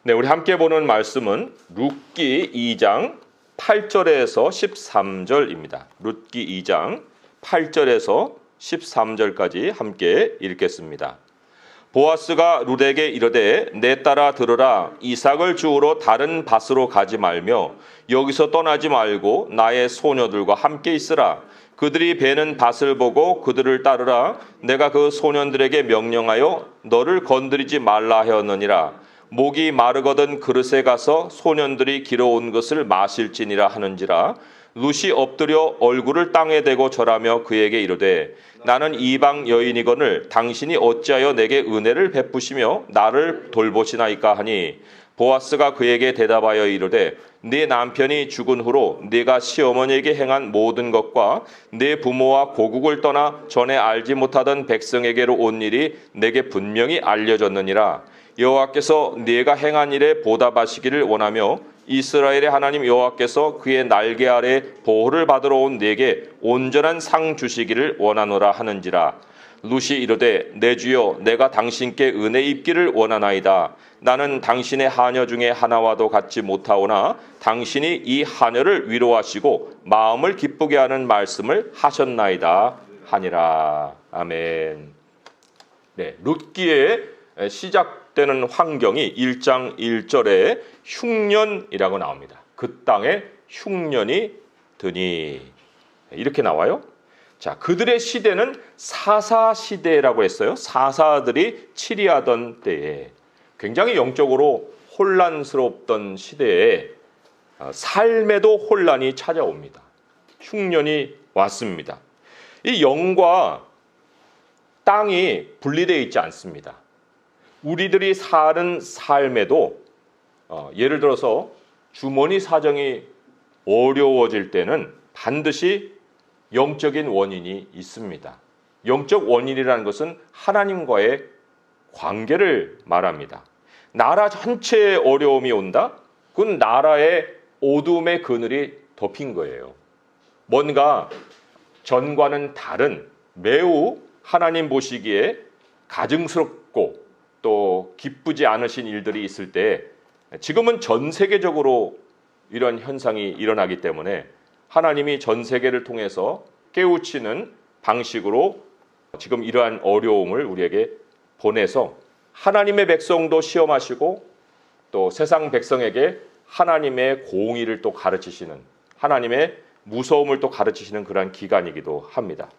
네, 우리 함께 보는 말씀은 룻기 2장 8절에서 13절입니다. 룻기 2장 8절에서 13절까지 함께 읽겠습니다. 보아스가 룻에게 이르되 내 딸아 들으라. 이삭을 주우러 다른 밭으로 가지 말며 여기서 떠나지 말고 나의 소녀들과 함께 있으라. 그들이 베는 밭을 보고 그들을 따르라. 내가 그 소년들에게 명령하여 너를 건드리지 말라 하였느니라. 목이 마르거든 그릇에 가서 소년들이 길어온 것을 마실지니라 하는지라. 룻이 엎드려 얼굴을 땅에 대고 절하며 그에게 이르되 나는 이방 여인이거늘 당신이 어찌하여 내게 은혜를 베푸시며 나를 돌보시나이까 하니 보아스가 그에게 대답하여 이르되 네 남편이 죽은 후로 네가 시어머니에게 행한 모든 것과 네 부모와 고국을 떠나 전에 알지 못하던 백성에게로 온 일이 내게 분명히 알려졌느니라. 여호와께서 네가 행한 일에 보답하시기를 원하며 이스라엘의 하나님 여호와께서 그의 날개 아래 보호를 받으러 온 네게 온전한 상 주시기를 원하노라 하는지라. 룻이 이르되 내 주여 내가 당신께 은혜 입기를 원하나이다. 나는 당신의 하녀 중에 하나와도 같지 못하오나 당신이 이 하녀를 위로하시고 마음을 기쁘게 하는 말씀을 하셨나이다 하니라. 아멘. 네, 룻기의 시작되는 환경이 1장 1절에 흉년이라고 나옵니다. 그 땅에 흉년이 드니 이렇게 나와요. 자, 그들의 시대는 사사 시대라고 했어요. 사사들이 치리하던 때에 굉장히 영적으로 혼란스럽던 시대에 삶에도 혼란이 찾아옵니다. 흉년이 왔습니다. 이 영과 땅이 분리되어 있지 않습니다. 우리들이 사는 삶에도 예를 들어서 주머니 사정이 어려워질 때는 반드시 영적인 원인이 있습니다. 영적 원인이라는 것은 하나님과의 관계를 말합니다. 나라 전체에 어려움이 온다? 그건 나라의 어둠의 그늘이 덮인 거예요. 뭔가 전과는 다른 매우 하나님 보시기에 가증스럽고 또 기쁘지 않으신 일들이 있을 때 지금은 전 세계적으로 이런 현상이 일어나기 때문에 하나님이 전 세계를 통해서 깨우치는 방식으로 지금 이러한 어려움을 우리에게 보내서 하나님의 백성도 시험하시고 또 세상 백성에게 하나님의 공의를 또 가르치시는 하나님의 무서움을 또 가르치시는 그러한 기간이기도 합니다.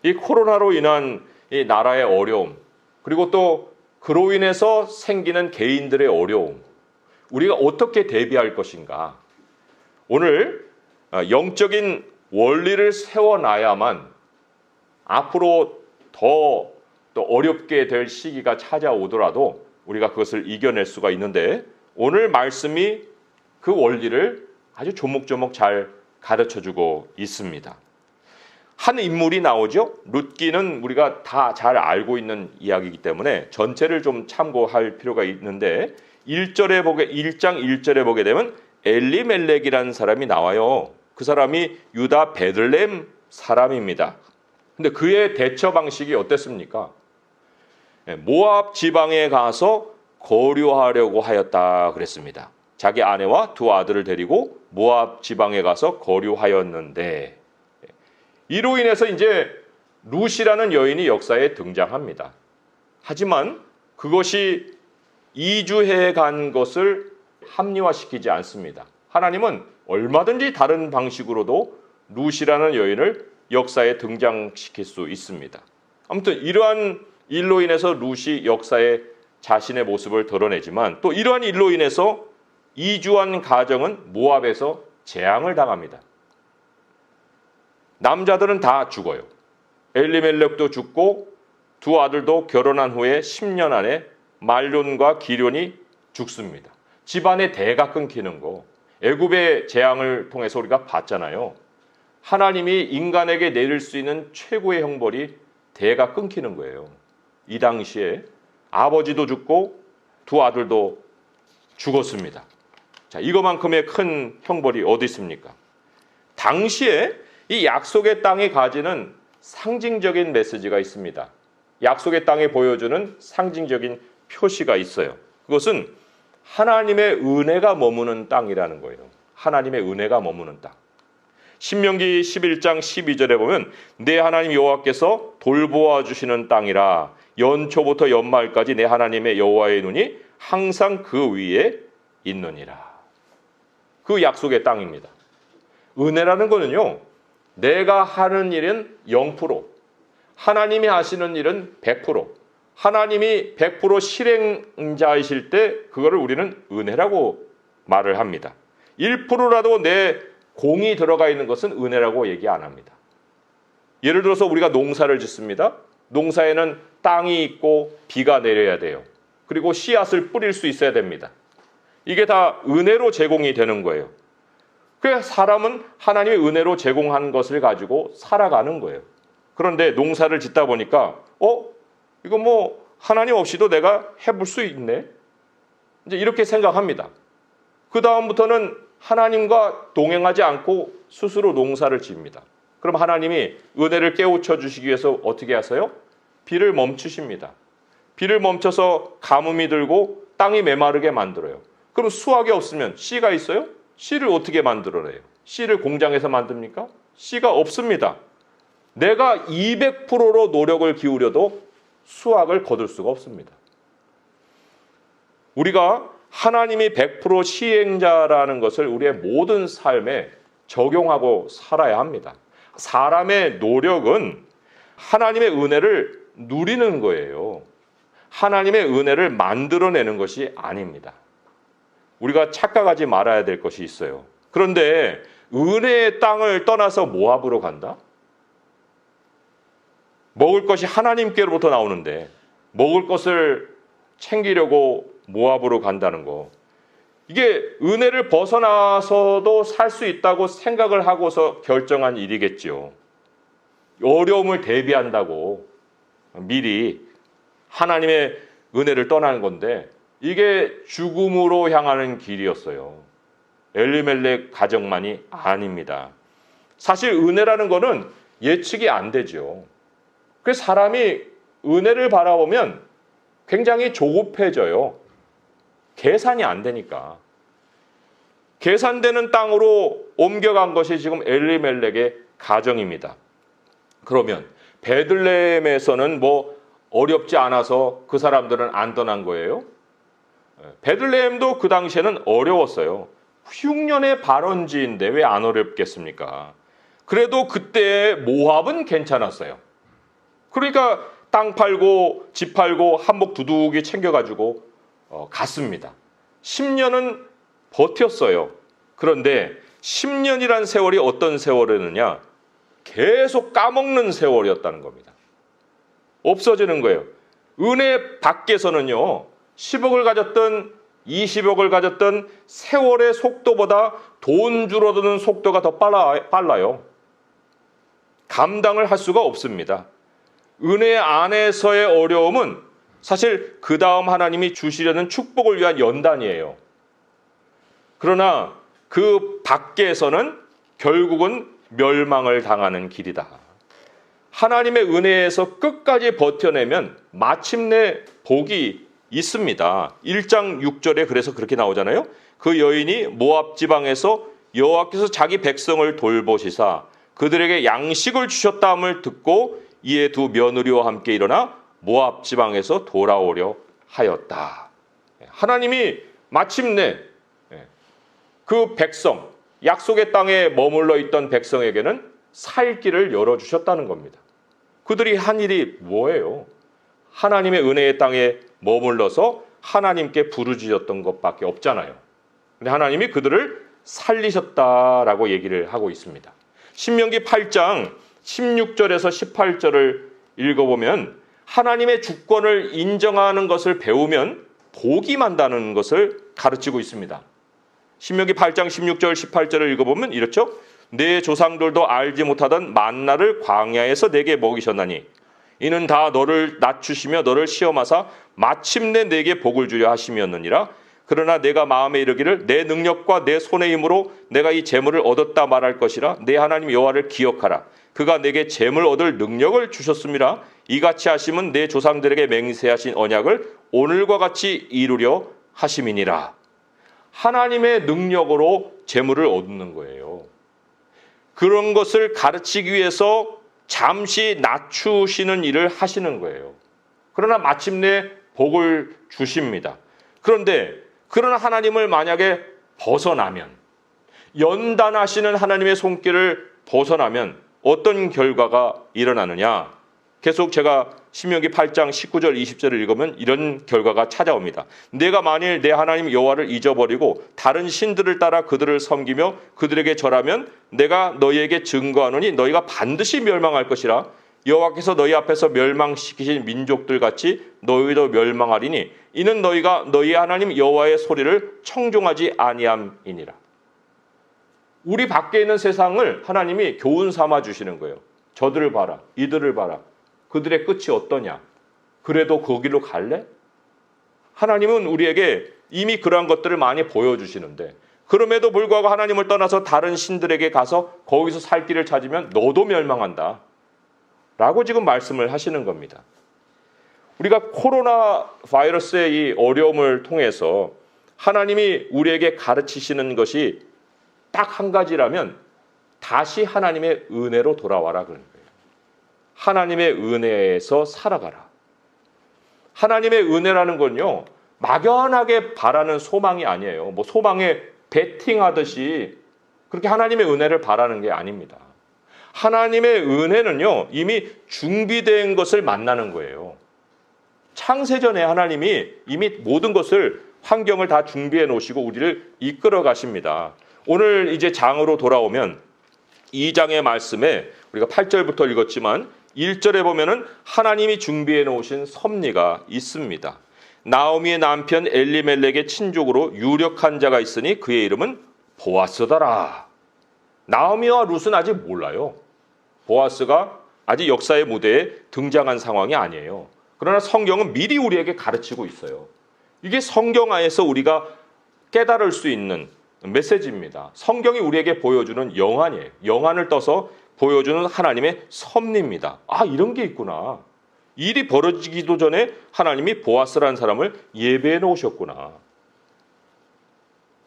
이 코로나로 인한 이 나라의 어려움 그리고 또 그로 인해서 생기는 개인들의 어려움 우리가 어떻게 대비할 것인가 오늘 영적인 원리를 세워놔야만 앞으로 더 또 어렵게 될 시기가 찾아오더라도 우리가 그것을 이겨낼 수가 있는데 오늘 말씀이 그 원리를 아주 조목조목 잘 가르쳐주고 있습니다. 한 인물이 나오죠. 룻기는 우리가 다 잘 알고 있는 이야기이기 때문에 전체를 좀 참고할 필요가 있는데 1장 1절에 보게 되면 엘리멜렉이라는 사람이 나와요. 그 사람이 유다 베들레헴 사람입니다. 근데 그의 대처 방식이 어땠습니까? 모압 지방에 가서 거류하려고 하였다 그랬습니다. 자기 아내와 두 아들을 데리고 모압 지방에 가서 거류하였는데 이로 인해서 이제 룻이라는 여인이 역사에 등장합니다. 하지만 그것이 이주해 간 것을 합리화시키지 않습니다. 하나님은 얼마든지 다른 방식으로도 룻이라는 여인을 역사에 등장시킬 수 있습니다. 아무튼 이러한 일로 인해서 룻이 역사에 자신의 모습을 드러내지만 또 이러한 일로 인해서 이주한 가정은 모압에서 재앙을 당합니다. 남자들은 다 죽어요. 엘리멜렉도 죽고 두 아들도 결혼한 후에 10년 안에 말론과 기련이 죽습니다. 집안의 대가 끊기는 거 애굽의 재앙을 통해서 우리가 봤잖아요. 하나님이 인간에게 내릴 수 있는 최고의 형벌이 대가 끊기는 거예요. 이 당시에 아버지도 죽고 두 아들도 죽었습니다. 자, 이거만큼의 큰 형벌이 어디 있습니까? 당시에 이 약속의 땅이 가지는 상징적인 메시지가 있습니다. 약속의 땅에 보여주는 상징적인 표시가 있어요. 그것은 하나님의 은혜가 머무는 땅이라는 거예요. 하나님의 은혜가 머무는 땅. 신명기 11장 12절에 보면 내 하나님 여호와께서 돌보아 주시는 땅이라 연초부터 연말까지 내 하나님의 여호와의 눈이 항상 그 위에 있느니라. 그 약속의 땅입니다. 은혜라는 거는요, 내가 하는 일은 0%, 하나님이 하시는 일은 100%, 하나님이 100% 실행자이실 때 그거를 우리는 은혜라고 말을 합니다. 1%라도 내 공이 들어가 있는 것은 은혜라고 얘기 안 합니다. 예를 들어서 우리가 농사를 짓습니다. 농사에는 땅이 있고 비가 내려야 돼요. 그리고 씨앗을 뿌릴 수 있어야 됩니다. 이게 다 은혜로 제공이 되는 거예요. 그래서 사람은 하나님의 은혜로 제공한 것을 가지고 살아가는 거예요. 그런데 농사를 짓다 보니까 이거 뭐 하나님 없이도 내가 해볼 수 있네, 이제 이렇게 생각합니다. 그 다음부터는 하나님과 동행하지 않고 스스로 농사를 지습니다. 그럼 하나님이 은혜를 깨우쳐 주시기 위해서 어떻게 하세요? 비를 멈추십니다. 비를 멈춰서 가뭄이 들고 땅이 메마르게 만들어요. 그럼 수확이 없으면 씨가 있어요? 씨를 어떻게 만들어내요? 씨를 공장에서 만듭니까? 씨가 없습니다. 내가 200%로 노력을 기울여도 수확을 거둘 수가 없습니다. 우리가 하나님이 100% 시행자라는 것을 우리의 모든 삶에 적용하고 살아야 합니다. 사람의 노력은 하나님의 은혜를 누리는 거예요. 하나님의 은혜를 만들어내는 것이 아닙니다. 우리가 착각하지 말아야 될 것이 있어요. 그런데 은혜의 땅을 떠나서 모압으로 간다? 먹을 것이 하나님께로부터 나오는데 먹을 것을 챙기려고 모압으로 간다는 거, 이게 은혜를 벗어나서도 살 수 있다고 생각을 하고서 결정한 일이겠죠. 어려움을 대비한다고 미리 하나님의 은혜를 떠나는 건데 이게 죽음으로 향하는 길이었어요. 엘리멜렉 가정만이 아닙니다. 사실 은혜라는 거는 예측이 안 되죠. 그래서 사람이 은혜를 바라보면 굉장히 조급해져요. 계산이 안 되니까. 계산되는 땅으로 옮겨간 것이 지금 엘리멜렉의 가정입니다. 그러면 베들레헴에서는 뭐 어렵지 않아서 그 사람들은 안 떠난 거예요? 베들레헴도 그 당시에는 어려웠어요. 흉년의 발원지인데 왜 안 어렵겠습니까? 그래도 그때 모압은 괜찮았어요. 그러니까 땅 팔고 집 팔고 한몫 두둑이 챙겨가지고 갔습니다. 10년은 버텼어요. 그런데 10년이란 세월이 어떤 세월이었느냐? 계속 까먹는 세월이었다는 겁니다. 없어지는 거예요. 은혜 밖에서는요, 10억을 가졌던 20억을 가졌던 세월의 속도보다 돈 줄어드는 속도가 더 빨라요. 감당을 할 수가 없습니다. 은혜 안에서의 어려움은 사실 그 다음 하나님이 주시려는 축복을 위한 연단이에요. 그러나 그 밖에서는 결국은 멸망을 당하는 길이다. 하나님의 은혜에서 끝까지 버텨내면 마침내 복이 있습니다. 1장 6절에 그래서 그렇게 나오잖아요. 그 여인이 모압 지방에서 여호와께서 자기 백성을 돌보시사 그들에게 양식을 주셨다함을 듣고 이에 두 며느리와 함께 일어나 모압 지방에서 돌아오려 하였다. 하나님이 마침내 그 백성, 약속의 땅에 머물러 있던 백성에게는 살 길을 열어주셨다는 겁니다. 그들이 한 일이 뭐예요? 하나님의 은혜의 땅에 머물러서 하나님께 부르짖었던 것밖에 없잖아요. 근데 하나님이 그들을 살리셨다라고 얘기를 하고 있습니다. 신명기 8장 16절에서 18절을 읽어보면 하나님의 주권을 인정하는 것을 배우면 복이 만다는 것을 가르치고 있습니다. 신명기 8장 16절 18절을 읽어보면 이렇죠. 내 조상들도 알지 못하던 만나를 광야에서 내게 먹이셨나니 이는 다 너를 낮추시며 너를 시험하사 마침내 내게 복을 주려 하심이었느니라. 그러나 내가 마음에 이르기를 내 능력과 내 손의 힘으로 내가 이 재물을 얻었다 말할 것이라. 내 하나님 여호와를 기억하라. 그가 내게 재물 얻을 능력을 주셨음이라. 이같이 하심은 내 조상들에게 맹세하신 언약을 오늘과 같이 이루려 하심이니라. 하나님의 능력으로 재물을 얻는 거예요. 그런 것을 가르치기 위해서 잠시 낮추시는 일을 하시는 거예요. 그러나 마침내 복을 주십니다. 그런데 그런 하나님을 만약에 벗어나면, 연단하시는 하나님의 손길을 벗어나면 어떤 결과가 일어나느냐? 계속 제가 신명기 8장 19절 20절을 읽으면 이런 결과가 찾아옵니다. 내가 만일 내 하나님 여호와를 잊어버리고 다른 신들을 따라 그들을 섬기며 그들에게 절하면 내가 너희에게 증거하노니 너희가 반드시 멸망할 것이라. 여호와께서 너희 앞에서 멸망시키신 민족들 같이 너희도 멸망하리니 이는 너희가 너희 하나님 여호와의 소리를 청종하지 아니함이니라. 우리 밖에 있는 세상을 하나님이 교훈 삼아 주시는 거예요. 저들을 봐라, 이들을 봐라. 그들의 끝이 어떠냐? 그래도 그 길로 갈래? 하나님은 우리에게 이미 그러한 것들을 많이 보여주시는데, 그럼에도 불구하고 하나님을 떠나서 다른 신들에게 가서 거기서 살 길을 찾으면 너도 멸망한다 라고 지금 말씀을 하시는 겁니다. 우리가 코로나 바이러스의 이 어려움을 통해서 하나님이 우리에게 가르치시는 것이 딱 한 가지라면 다시 하나님의 은혜로 돌아와라 그런 거예요. 하나님의 은혜에서 살아가라. 하나님의 은혜라는 건요, 막연하게 바라는 소망이 아니에요. 뭐 소망에 베팅하듯이 그렇게 하나님의 은혜를 바라는 게 아닙니다. 하나님의 은혜는요, 이미 준비된 것을 만나는 거예요. 창세전에 하나님이 이미 모든 것을, 환경을 다 준비해 놓으시고 우리를 이끌어 가십니다. 오늘 이제 장으로 돌아오면 2장의 말씀에 우리가 8절부터 읽었지만 1절에 보면은 하나님이 준비해 놓으신 섭리가 있습니다. 나오미의 남편 엘리멜렉의 친족으로 유력한 자가 있으니 그의 이름은 보아스더라. 나오미와 룻은 아직 몰라요. 보아스가 아직 역사의 무대에 등장한 상황이 아니에요. 그러나 성경은 미리 우리에게 가르치고 있어요. 이게 성경 안에서 우리가 깨달을 수 있는 메시지입니다. 성경이 우리에게 보여주는 영안이에요. 영안을 떠서 보여주는 하나님의 섭리입니다. 아, 이런 게 있구나. 일이 벌어지기도 전에 하나님이 보아스라는 사람을 예배해 놓으셨구나.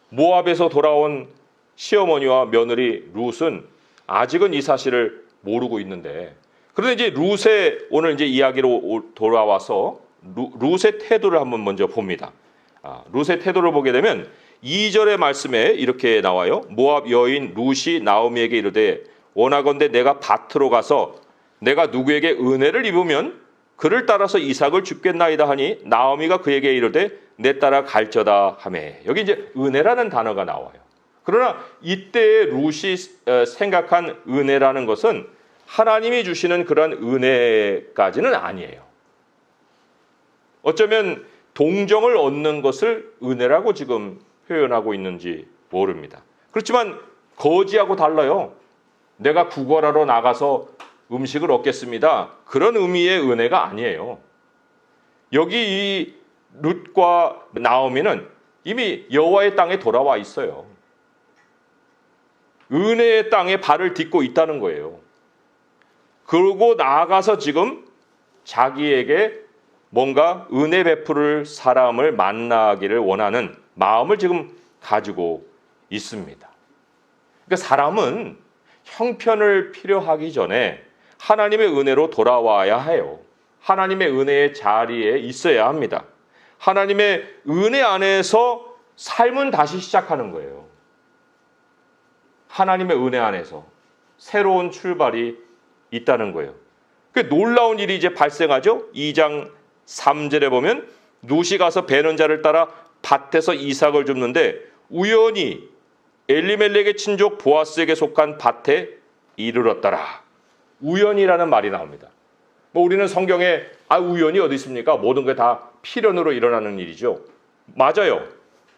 모압에서 돌아온 시어머니와 며느리 룻은 아직은 이 사실을 모르고 있는데, 그런데 이제 룻의 오늘 이제 이야기로 돌아와서 룻의 태도를 한번 먼저 봅니다. 룻의 태도를 보게 되면 2절의 말씀에 이렇게 나와요. 모압 여인 룻이 나오미에게 이르되 원하건대 내가 밭으로 가서 내가 누구에게 은혜를 입으면 그를 따라서 이삭을 줍겠나이다 하니 나오미가 그에게 이르되 내 따라 갈저다 하매. 여기 이제 은혜라는 단어가 나와요. 그러나 이때 룻이 생각한 은혜라는 것은 하나님이 주시는 그런 은혜까지는 아니에요. 어쩌면 동정을 얻는 것을 은혜라고 지금 표현하고 있는지 모릅니다. 그렇지만 거지하고 달라요. 내가 구걸하러 나가서 음식을 얻겠습니다. 그런 의미의 은혜가 아니에요. 여기 이 룻과 나오미는 이미 여호와의 땅에 돌아와 있어요. 은혜의 땅에 발을 딛고 있다는 거예요. 그러고 나아가서 지금 자기에게 뭔가 은혜 베풀을 사람을 만나기를 원하는 마음을 지금 가지고 있습니다. 그러니까 사람은 형편을 필요하기 전에 하나님의 은혜로 돌아와야 해요. 하나님의 은혜의 자리에 있어야 합니다. 하나님의 은혜 안에서 삶은 다시 시작하는 거예요. 하나님의 은혜 안에서 새로운 출발이 있다는 거예요. 그 놀라운 일이 이제 발생하죠. 2장 3절에 보면 룻이 가서 베는 자를 따라 밭에서 이삭을 줍는데 우연히 엘리멜렉의 친족 보아스에게 속한 밭에 이르렀더라. 우연이라는 말이 나옵니다. 뭐 우리는 성경에 우연이 어디 있습니까? 모든 게 다 필연으로 일어나는 일이죠. 맞아요.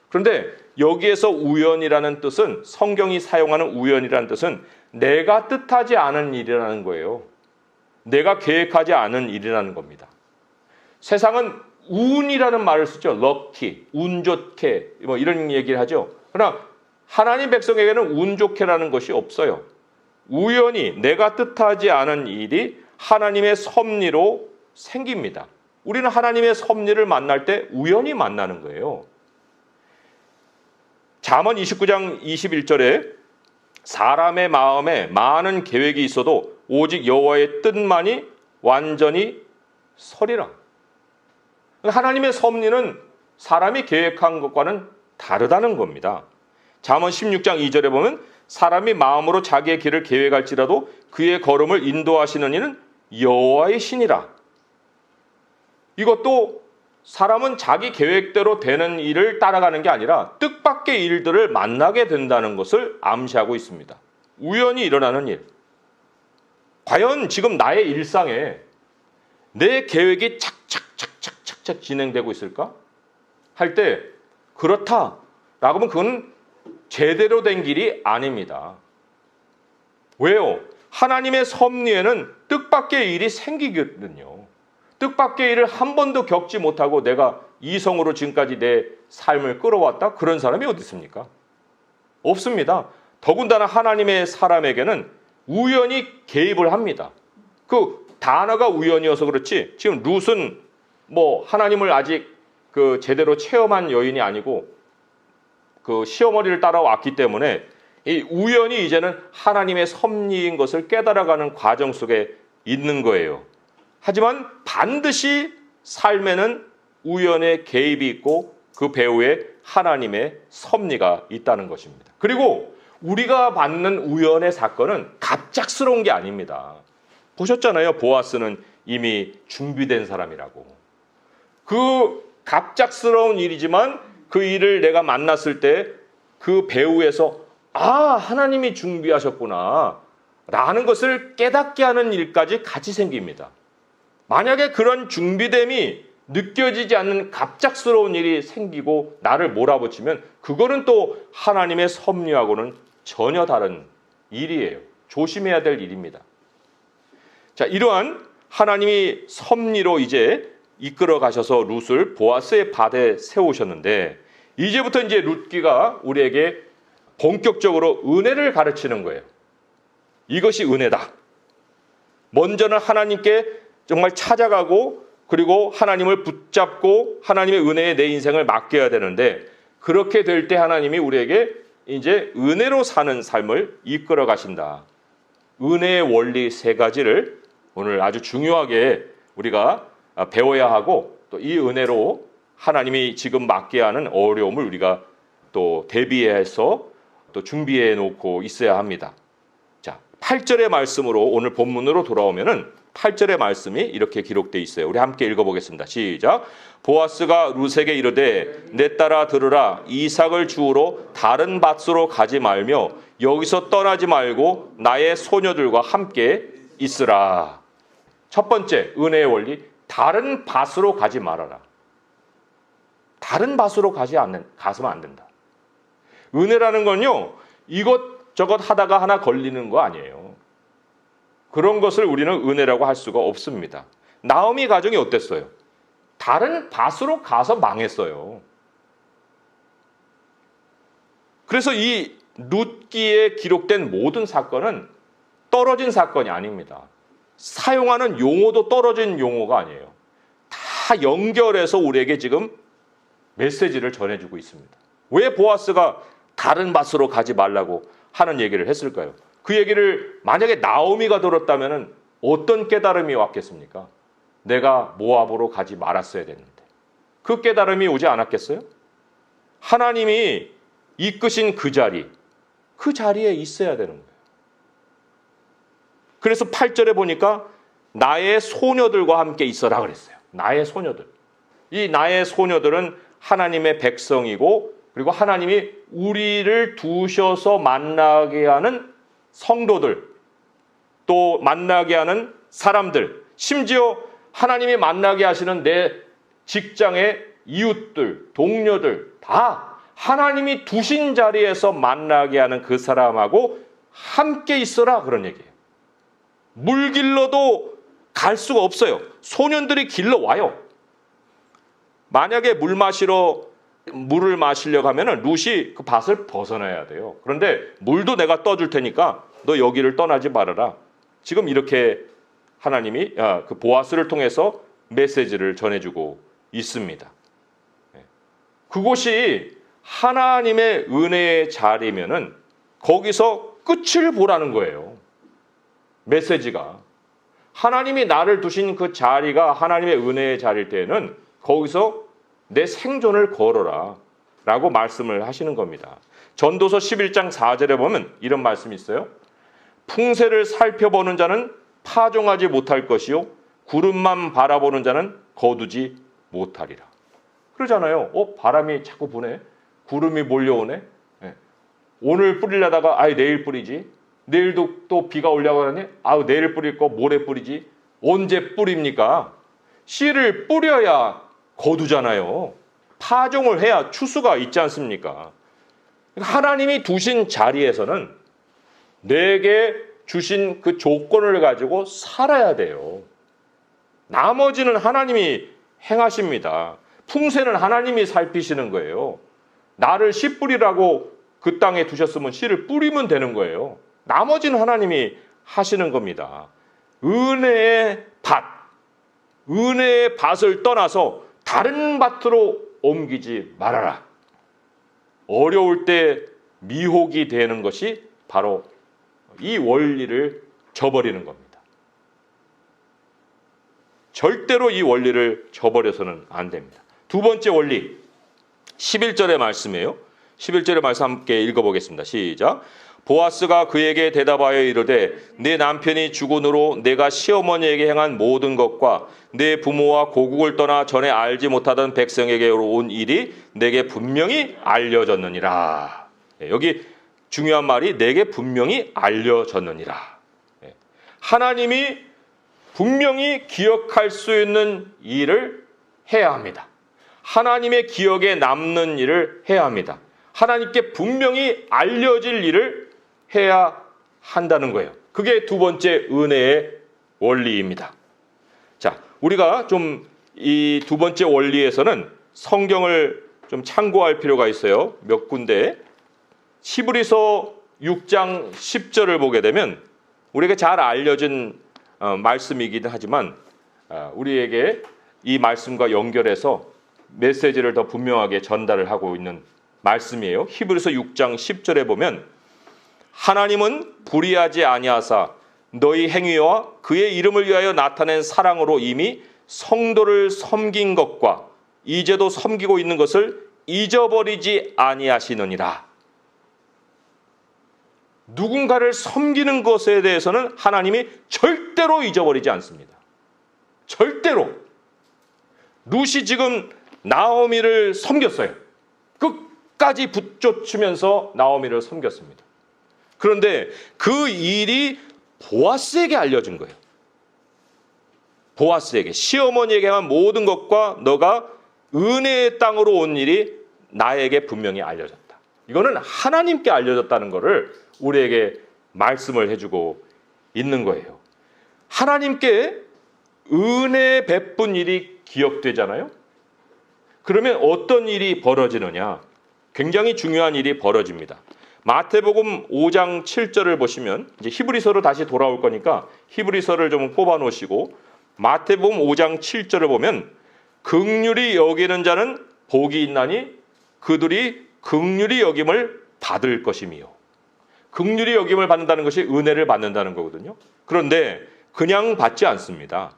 그런데 여기에서 우연이라는 뜻은, 성경이 사용하는 우연이라는 뜻은 내가 뜻하지 않은 일이라는 거예요. 내가 계획하지 않은 일이라는 겁니다. 세상은 운이라는 말을 쓰죠. 럭키, 운 좋게, 뭐 이런 얘기를 하죠. 그러나 하나님 백성에게는 운 좋게라는 것이 없어요. 우연히 내가 뜻하지 않은 일이 하나님의 섭리로 생깁니다. 우리는 하나님의 섭리를 만날 때 우연히 만나는 거예요. 잠언 29장 21절에 사람의 마음에 많은 계획이 있어도 오직 여호와의 뜻만이 완전히 서리라. 하나님의 섭리는 사람이 계획한 것과는 다르다는 겁니다. 잠언 16장 2절에 보면 사람이 마음으로 자기의 길을 계획할지라도 그의 걸음을 인도하시는 이는 여호와의 신이라. 이것도 사람은 자기 계획대로 되는 일을 따라가는 게 아니라 뜻밖의 일들을 만나게 된다는 것을 암시하고 있습니다. 우연히 일어나는 일. 과연 지금 나의 일상에 내 계획이 착착착착착 진행되고 있을까? 할 때 그렇다라고 하면 그건 제대로 된 길이 아닙니다. 왜요? 하나님의 섭리에는 뜻밖의 일이 생기거든요. 뜻밖의 일을 한 번도 겪지 못하고 내가 이성으로 지금까지 내 삶을 끌어왔다? 그런 사람이 어디 있습니까? 없습니다. 더군다나 하나님의 사람에게는 우연히 개입을 합니다. 그 단어가 우연이어서 그렇지 지금 룻은 뭐 하나님을 아직 그 제대로 체험한 여인이 아니고 그 시어머니를 따라왔기 때문에 이 우연히 이제는 하나님의 섭리인 것을 깨달아가는 과정 속에 있는 거예요. 하지만 반드시 삶에는 우연의 개입이 있고 그 배후에 하나님의 섭리가 있다는 것입니다. 그리고 우리가 받는 우연의 사건은 갑작스러운 게 아닙니다. 보셨잖아요. 보아스는 이미 준비된 사람이라고. 그 갑작스러운 일이지만 그 일을 내가 만났을 때 그 배후에서 하나님이 준비하셨구나 라는 것을 깨닫게 하는 일까지 같이 생깁니다. 만약에 그런 준비됨이 느껴지지 않는 갑작스러운 일이 생기고 나를 몰아붙이면 그거는 또 하나님의 섭리하고는 전혀 다른 일이에요. 조심해야 될 일입니다. 자, 이러한 하나님이 섭리로 이제 이끌어 가셔서 룻을 보아스의 밭에 세우셨는데 이제부터 이제 룻기가 우리에게 본격적으로 은혜를 가르치는 거예요. 이것이 은혜다. 먼저는 하나님께 정말 찾아가고 그리고 하나님을 붙잡고 하나님의 은혜에 내 인생을 맡겨야 되는데 그렇게 될 때 하나님이 우리에게 이제 은혜로 사는 삶을 이끌어 가신다. 은혜의 원리 3가지를 오늘 아주 중요하게 우리가 배워야 하고 또 이 은혜로 하나님이 지금 맡겨야 하는 어려움을 우리가 또 대비해서 또 준비해 놓고 있어야 합니다. 자, 8절의 말씀으로 오늘 본문으로 돌아오면은 8절의 말씀이 이렇게 기록되어 있어요. 우리 함께 읽어보겠습니다. 시작. 보아스가 룻에게 이르되 내 딸아 들으라. 이삭을 주우러 다른 밭으로 가지 말며 여기서 떠나지 말고 나의 소녀들과 함께 있으라. 첫 번째 은혜의 원리, 다른 밭으로 가지 말아라. 다른 밭으로 가서는 안 된다. 은혜라는 건요, 이것저것 하다가 하나 걸리는 거 아니에요. 그런 것을 우리는 은혜라고 할 수가 없습니다. 나오미 가정이 어땠어요? 다른 밭으로 가서 망했어요. 그래서 이 룻기에 기록된 모든 사건은 떨어진 사건이 아닙니다. 사용하는 용어도 떨어진 용어가 아니에요. 다 연결해서 우리에게 지금 메시지를 전해주고 있습니다. 왜 보아스가 다른 밭으로 가지 말라고 하는 얘기를 했을까요? 그 얘기를 만약에 나오미가 들었다면 어떤 깨달음이 왔겠습니까? 내가 모압으로 가지 말았어야 됐는데. 그 깨달음이 오지 않았겠어요? 하나님이 이끄신 그 자리에 있어야 되는 거예요. 그래서 8절에 보니까 나의 소녀들과 함께 있어라 그랬어요. 나의 소녀들. 이 나의 소녀들은 하나님의 백성이고 그리고 하나님이 우리를 두셔서 만나게 하는 성도들, 또 만나게 하는 사람들, 심지어 하나님이 만나게 하시는 내 직장의 이웃들, 동료들 다 하나님이 두신 자리에서 만나게 하는 그 사람하고 함께 있어라 그런 얘기예요. 물 길러도 갈 수가 없어요. 소년들이 길러와요. 만약에 물을 마시려고 하면 룻이 그 밭을 벗어나야 돼요. 그런데 물도 내가 떠줄 테니까 너 여기를 떠나지 말아라. 지금 이렇게 하나님이 그 보아스를 통해서 메시지를 전해주고 있습니다. 그곳이 하나님의 은혜의 자리면은 거기서 끝을 보라는 거예요. 메시지가. 하나님이 나를 두신 그 자리가 하나님의 은혜의 자리일 때에는 거기서 내 생존을 걸어라 라고 말씀을 하시는 겁니다. 전도서 11장 4절에 보면 이런 말씀이 있어요. 풍세를 살펴보는 자는 파종하지 못할 것이요 구름만 바라보는 자는 거두지 못하리라. 그러잖아요. 바람이 자꾸 부네. 구름이 몰려오네. 오늘 뿌리려다가 내일 뿌리지. 내일도 또 비가 오려고 하니 내일 뿌릴 거 모레 뿌리지. 언제 뿌립니까? 씨를 뿌려야 거두잖아요. 파종을 해야 추수가 있지 않습니까? 하나님이 두신 자리에서는 내게 주신 그 조건을 가지고 살아야 돼요. 나머지는 하나님이 행하십니다. 풍세는 하나님이 살피시는 거예요. 나를 씨 뿌리라고 그 땅에 두셨으면 씨를 뿌리면 되는 거예요. 나머지는 하나님이 하시는 겁니다. 은혜의 밭을 떠나서 다른 밭으로 옮기지 말아라. 어려울 때 미혹이 되는 것이 바로 이 원리를 저버리는 겁니다. 절대로 이 원리를 저버려서는 안 됩니다. 두 번째 원리, 11절의 말씀이에요. 11절의 말씀 함께 읽어보겠습니다. 시작. 보아스가 그에게 대답하여 이르되 내 남편이 죽은으로 내가 시어머니에게 행한 모든 것과 내 부모와 고국을 떠나 전에 알지 못하던 백성에게 온 일이 내게 분명히 알려졌느니라. 여기 중요한 말이 내게 분명히 알려졌느니라. 하나님이 분명히 기억할 수 있는 일을 해야 합니다. 하나님의 기억에 남는 일을 해야 합니다. 하나님께 분명히 알려질 일을 해야 한다는 거예요. 그게 두 번째 은혜의 원리입니다. 자, 우리가 좀 이 두 번째 원리에서는 성경을 좀 참고할 필요가 있어요. 몇 군데. 히브리서 6장 10절을 보게 되면 우리에게 잘 알려진 말씀이긴 하지만 우리에게 이 말씀과 연결해서 메시지를 더 분명하게 전달을 하고 있는 말씀이에요. 히브리서 6장 10절에 보면 하나님은 불의하지 아니하사 너희 행위와 그의 이름을 위하여 나타낸 사랑으로 이미 성도를 섬긴 것과 이제도 섬기고 있는 것을 잊어버리지 아니하시느니라. 누군가를 섬기는 것에 대해서는 하나님이 절대로 잊어버리지 않습니다. 절대로. 룻이 지금 나오미를 섬겼어요. 끝까지 붙쫓으면서 나오미를 섬겼습니다. 그런데 그 일이 보아스에게 알려진 거예요. 보아스에게, 시어머니에게 한 모든 것과 너가 은혜의 땅으로 온 일이 나에게 분명히 알려졌다. 이거는 하나님께 알려졌다는 것을 우리에게 말씀을 해주고 있는 거예요. 하나님께 은혜 베푼 일이 기억되잖아요. 그러면 어떤 일이 벌어지느냐? 굉장히 중요한 일이 벌어집니다. 마태복음 5장 7절을 보시면 이제 히브리서로 다시 돌아올 거니까 히브리서를 좀 꼽아 놓으시고 마태복음 5장 7절을 보면 긍휼히 여기는 자는 복이 있나니 그들이 긍휼히 여김을 받을 것이며, 긍휼히 여김을 받는다는 것이 은혜를 받는다는 거거든요. 그런데 그냥 받지 않습니다.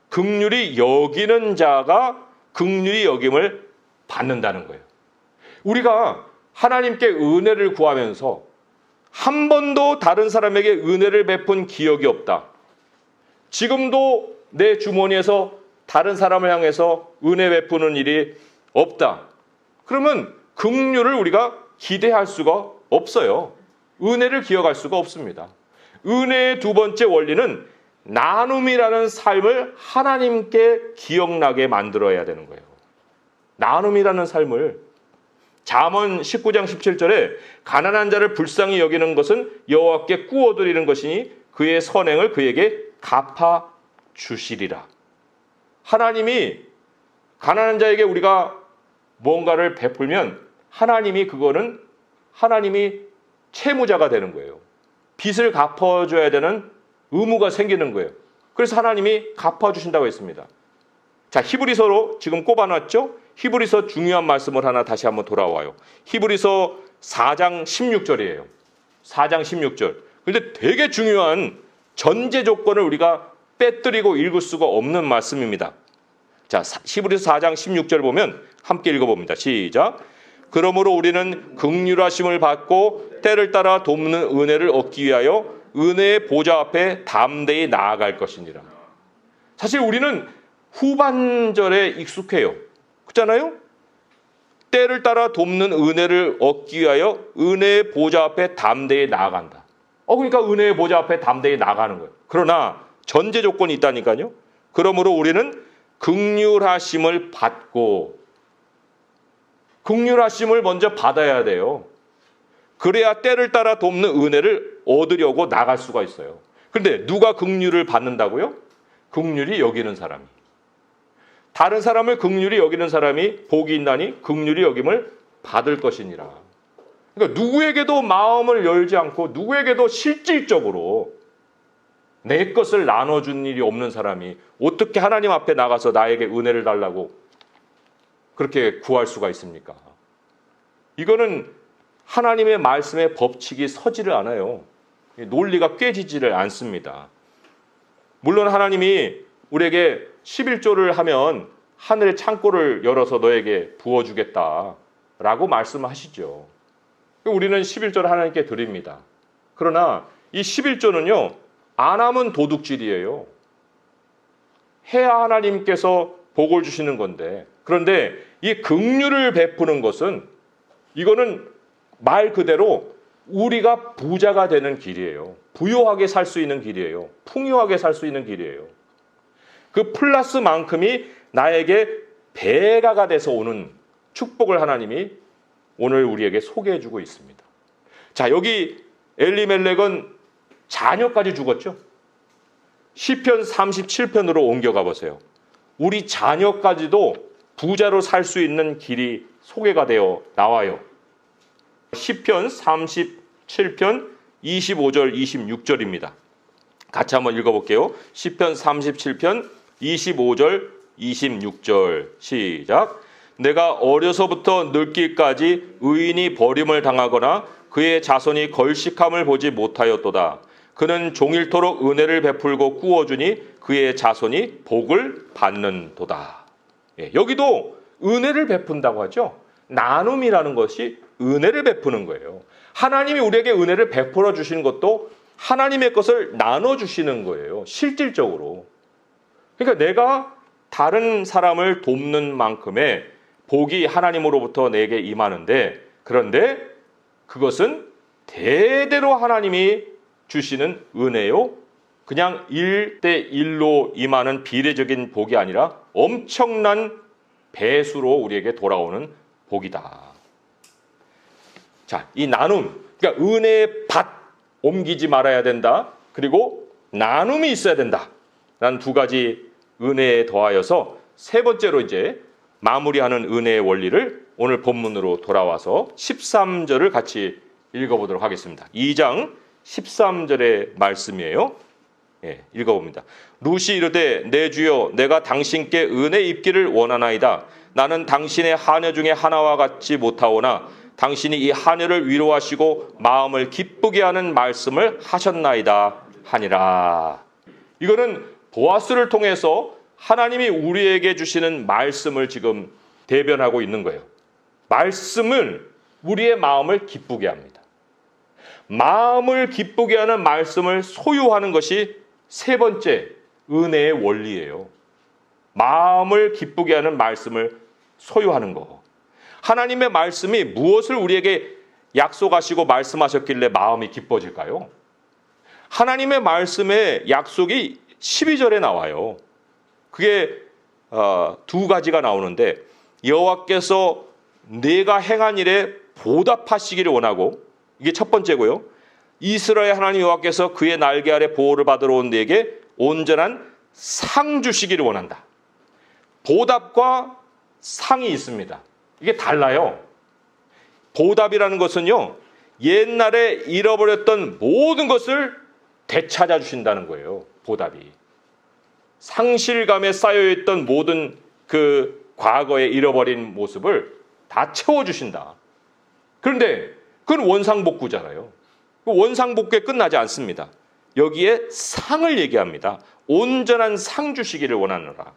긍휼히 여기는 자가 긍휼히 여김을 받는다는 거예요. 우리가 하나님께 은혜를 구하면서 한 번도 다른 사람에게 은혜를 베푼 기억이 없다. 지금도 내 주머니에서 다른 사람을 향해서 은혜 베푸는 일이 없다. 그러면 긍휼을 우리가 기대할 수가 없어요. 은혜를 기억할 수가 없습니다. 은혜의 두 번째 원리는 나눔이라는 삶을 하나님께 기억나게 만들어야 되는 거예요. 나눔이라는 삶을. 잠언 19장 17절에 가난한 자를 불쌍히 여기는 것은 여호와께 꾸어드리는 것이니 그의 선행을 그에게 갚아 주시리라. 하나님이 가난한 자에게 우리가 뭔가를 베풀면 하나님이 채무자가 되는 거예요. 빚을 갚아줘야 되는 의무가 생기는 거예요. 그래서 하나님이 갚아주신다고 했습니다. 자, 히브리서로 지금 꼽아놨죠? 히브리서 중요한 말씀을 하나 다시 한번 돌아와요. 히브리서 4장 16절이에요. 4장 16절. 근데 되게 중요한 전제 조건을 우리가 빼뜨리고 읽을 수가 없는 말씀입니다. 자, 히브리서 4장 16절 보면 함께 읽어봅니다. 시작. 그러므로 우리는 긍휼하심을 받고 때를 따라 돕는 은혜를 얻기 위하여 은혜의 보좌 앞에 담대히 나아갈 것이니라. 사실 우리는 후반절에 익숙해요. 그렇잖아요? 때를 따라 돕는 은혜를 얻기 위하여 은혜의 보좌 앞에 담대히 나아간다. 그러니까 은혜의 보좌 앞에 담대히 나가는 거예요. 그러나 전제 조건이 있다니까요. 그러므로 우리는 긍휼하심을 받고, 긍휼하심을 먼저 받아야 돼요. 그래야 때를 따라 돕는 은혜를 얻으려고 나갈 수가 있어요. 그런데 누가 긍휼을 받는다고요? 긍휼히 여기는 사람이. 다른 사람을 긍휼히 여기는 사람이 복이 있나니 긍휼히 여김을 받을 것이니라. 그러니까 누구에게도 마음을 열지 않고 누구에게도 실질적으로 내 것을 나눠준 일이 없는 사람이 어떻게 하나님 앞에 나가서 나에게 은혜를 달라고 그렇게 구할 수가 있습니까? 이거는 하나님의 말씀의 법칙이 서지를 않아요. 논리가 깨지지를 않습니다. 물론 하나님이 우리에게 11조를 하면 하늘의 창고를 열어서 너에게 부어주겠다라고 말씀하시죠. 우리는 11조를 하나님께 드립니다. 그러나 이 11조는요, 안 하면 도둑질이에요. 해야 하나님께서 복을 주시는 건데, 그런데 이 긍휼을 베푸는 것은, 이거는 말 그대로 우리가 부자가 되는 길이에요. 부유하게 살 수 있는 길이에요. 풍요하게 살 수 있는 길이에요. 그 플러스만큼이 나에게 배가가 돼서 오는 축복을 하나님이 오늘 우리에게 소개해주고 있습니다. 자, 여기 엘리멜렉은 자녀까지 죽었죠. 시편 37편으로 옮겨가 보세요. 우리 자녀까지도 부자로 살 수 있는 길이 소개가 되어 나와요. 시편 37편 25절 26절입니다. 같이 한번 읽어볼게요. 시편 37편 25절 26절 시작. 내가 어려서부터 늙기까지 의인이 버림을 당하거나 그의 자손이 걸식함을 보지 못하였도다. 그는 종일토록 은혜를 베풀고 꾸어주니 그의 자손이 복을 받는도다. 여기도 은혜를 베푼다고 하죠. 나눔이라는 것이 은혜를 베푸는 거예요. 하나님이 우리에게 은혜를 베풀어 주시는 것도 하나님의 것을 나눠주시는 거예요. 실질적으로. 그러니까 내가 다른 사람을 돕는 만큼의 복이 하나님으로부터 내게 임하는데, 그런데 그것은 대대로 하나님이 주시는 은혜요. 그냥 1대1로 임하는 비례적인 복이 아니라 엄청난 배수로 우리에게 돌아오는 복이다. 자, 이 나눔, 그러니까 은혜의 밭 옮기지 말아야 된다. 그리고 나눔이 있어야 된다. 라는 두 가지 은혜에 더하여서 세 번째로 이제 마무리하는 은혜의 원리를 오늘 본문으로 돌아와서 13절을 같이 읽어보도록 하겠습니다. 2장 13절의 말씀이에요. 읽어봅니다. 룻이 이르되 내 주여 내가 당신께 은혜 입기를 원하나이다. 나는 당신의 하녀 중에 하나와 같지 못하오나 당신이 이 하녀를 위로하시고 마음을 기쁘게 하는 말씀을 하셨나이다 하니라. 이거는 보아스를 통해서 하나님이 우리에게 주시는 말씀을 지금 대변하고 있는 거예요. 말씀은 우리의 마음을 기쁘게 합니다. 마음을 기쁘게 하는 말씀을 소유하는 것이 세 번째 은혜의 원리예요. 마음을 기쁘게 하는 말씀을 소유하는 거. 하나님의 말씀이 무엇을 우리에게 약속하시고 말씀하셨길래 마음이 기뻐질까요? 하나님의 말씀의 약속이 12절에 나와요. 그게 두 가지가 나오는데, 여호와께서 내가 행한 일에 보답하시기를 원하고, 이게 첫 번째고요. 이스라엘 하나님 여호와께서 그의 날개 아래 보호를 받으러 온 내게 온전한 상 주시기를 원한다. 보답과 상이 있습니다. 이게 달라요. 보답이라는 것은요, 옛날에 잃어버렸던 모든 것을 되찾아 주신다는 거예요. 보답이. 상실감에 쌓여있던 모든 그 과거에 잃어버린 모습을 다 채워주신다. 그런데 그건 원상복구잖아요. 원상복구에 끝나지 않습니다. 여기에 상을 얘기합니다. 온전한 상 주시기를 원하노라.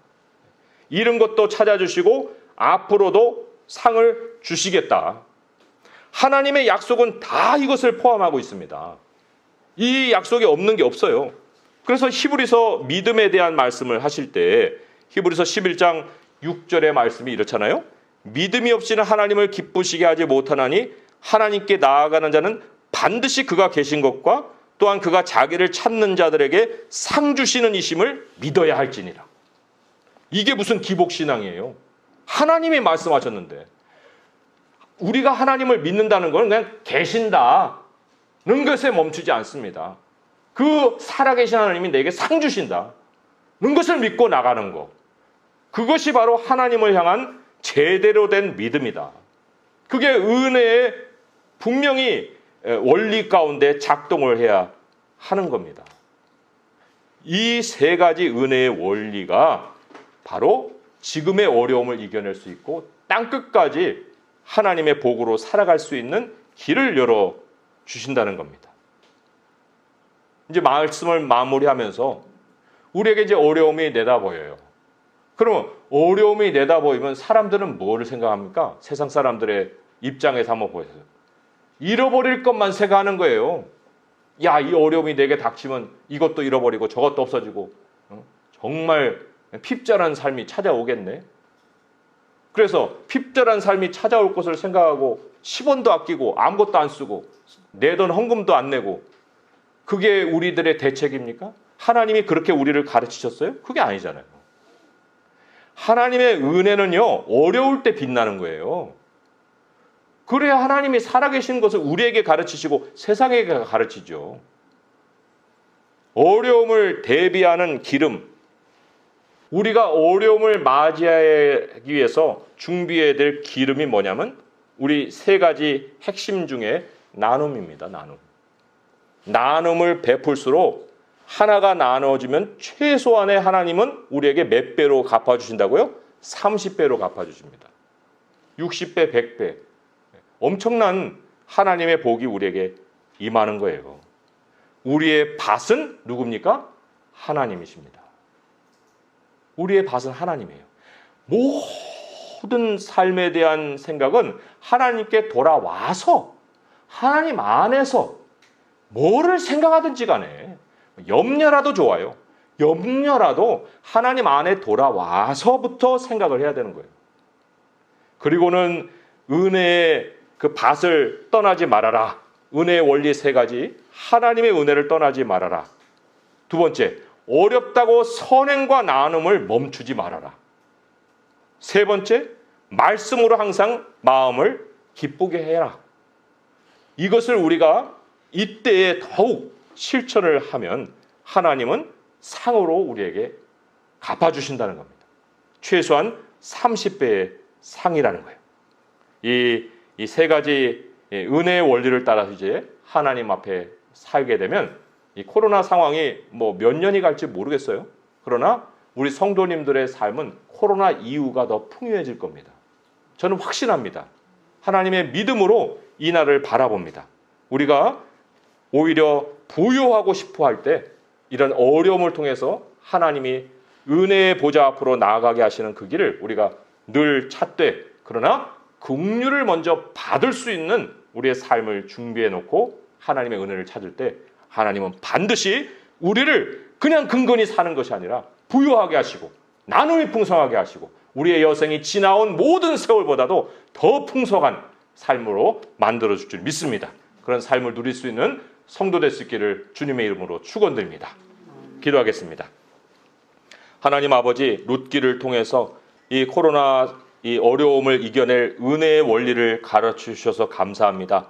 이런 것도 찾아주시고 앞으로도 상을 주시겠다. 하나님의 약속은 다 이것을 포함하고 있습니다. 이 약속이 없는 게 없어요. 그래서 히브리서 믿음에 대한 말씀을 하실 때 히브리서 11장 6절의 말씀이 이렇잖아요. 믿음이 없이는 하나님을 기쁘시게 하지 못하나니 하나님께 나아가는 자는 반드시 그가 계신 것과 또한 그가 자기를 찾는 자들에게 상 주시는 이심을 믿어야 할지니라. 이게 무슨 기복신앙이에요. 하나님이 말씀하셨는데 우리가 하나님을 믿는다는 건 그냥 계신다는 것에 멈추지 않습니다. 그 살아계신 하나님이 내게 상 주신다는 것을 믿고 나가는 것. 그것이 바로 하나님을 향한 제대로 된 믿음이다. 그게 은혜의 분명히 원리 가운데 작동을 해야 하는 겁니다. 이 세 가지 은혜의 원리가 바로 지금의 어려움을 이겨낼 수 있고 땅끝까지 하나님의 복으로 살아갈 수 있는 길을 열어주신다는 겁니다. 이제 말씀을 마무리하면서 우리에게 이제 어려움이 내다보여요. 그러면 어려움이 내다보이면 사람들은 뭐를 생각합니까? 세상 사람들의 입장에서 한번 보세요. 잃어버릴 것만 생각하는 거예요. 야, 이 어려움이 내게 닥치면 이것도 잃어버리고 저것도 없어지고 정말 핍절한 삶이 찾아오겠네. 그래서 핍절한 삶이 찾아올 것을 생각하고 10원도 아끼고 아무것도 안 쓰고 내 돈 헌금도 안 내고 그게 우리들의 대책입니까? 하나님이 그렇게 우리를 가르치셨어요? 그게 아니잖아요. 하나님의 은혜는요, 어려울 때 빛나는 거예요. 그래야 하나님이 살아계신 것을 우리에게 가르치시고 세상에게 가르치죠. 어려움을 대비하는 기름, 우리가 어려움을 맞이하기 위해서 준비해야 될 기름이 뭐냐면 우리 세 가지 핵심 중에 나눔입니다. 나눔을 베풀수록 하나가 나눠지면 최소한의 하나님은 우리에게 몇 배로 갚아주신다고요? 30배로 갚아주십니다. 60배, 100배. 엄청난 하나님의 복이 우리에게 임하는 거예요. 우리의 밭은 누굽니까? 하나님이십니다. 우리의 밭은 하나님이에요. 모든 삶에 대한 생각은 하나님께 돌아와서 하나님 안에서 뭐를 생각하든지 간에 염려라도 좋아요. 염려라도 하나님 안에 돌아와서부터 생각을 해야 되는 거예요. 그리고는 은혜의 그 밭을 떠나지 말아라. 은혜의 원리 세 가지. 하나님의 은혜를 떠나지 말아라. 두 번째, 어렵다고 선행과 나눔을 멈추지 말아라. 세 번째, 말씀으로 항상 마음을 기쁘게 해라. 이것을 우리가 이때에 더욱 실천을 하면 하나님은 상으로 우리에게 갚아주신다는 겁니다. 최소한 30배의 상이라는 거예요. 이 세 가지 은혜의 원리를 따라서 이제 하나님 앞에 살게 되면 이 코로나 상황이 뭐 몇 년이 갈지 모르겠어요. 그러나 우리 성도님들의 삶은 코로나 이후가 더 풍요해질 겁니다. 저는 확신합니다. 하나님의 믿음으로 이 날을 바라봅니다. 우리가 오히려 부유하고 싶어 할 때 이런 어려움을 통해서 하나님이 은혜의 보좌 앞으로 나아가게 하시는 그 길을 우리가 늘 찾되, 그러나 긍휼을 먼저 받을 수 있는 우리의 삶을 준비해 놓고 하나님의 은혜를 찾을 때 하나님은 반드시 우리를 그냥 근근히 사는 것이 아니라 부유하게 하시고 나눔이 풍성하게 하시고 우리의 여생이 지나온 모든 세월보다도 더 풍성한 삶으로 만들어줄 줄 믿습니다. 그런 삶을 누릴 수 있는 성도 될 수 있기를 주님의 이름으로 축원드립니다. 기도하겠습니다. 하나님 아버지, 룻기를 통해서 이 코로나 이 어려움을 이겨낼 은혜의 원리를 가르치셔서 감사합니다.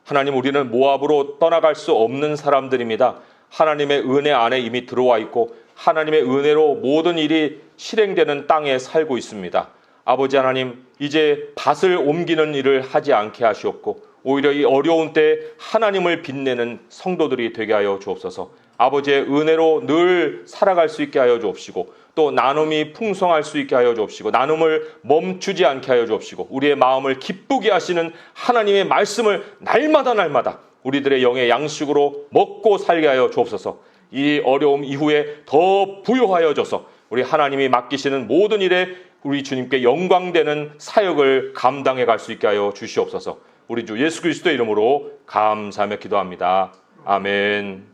하나님, 우리는 모압으로 떠나갈 수 없는 사람들입니다. 하나님의 은혜 안에 이미 들어와 있고 하나님의 은혜로 모든 일이 실행되는 땅에 살고 있습니다. 아버지 하나님, 이제 밭을 옮기는 일을 하지 않게 하시옵고 오히려 이 어려운 때 하나님을 빛내는 성도들이 되게 하여 주옵소서. 아버지의 은혜로 늘 살아갈 수 있게 하여 주옵시고 또 나눔이 풍성할 수 있게 하여 주옵시고 나눔을 멈추지 않게 하여 주옵시고 우리의 마음을 기쁘게 하시는 하나님의 말씀을 날마다 우리들의 영의 양식으로 먹고 살게 하여 주옵소서. 이 어려움 이후에 더 부요하여 줘서 우리 하나님이 맡기시는 모든 일에 우리 주님께 영광되는 사역을 감당해 갈 수 있게 하여 주시옵소서. 우리 주 예수 그리스도의 이름으로 감사하며 기도합니다. 아멘.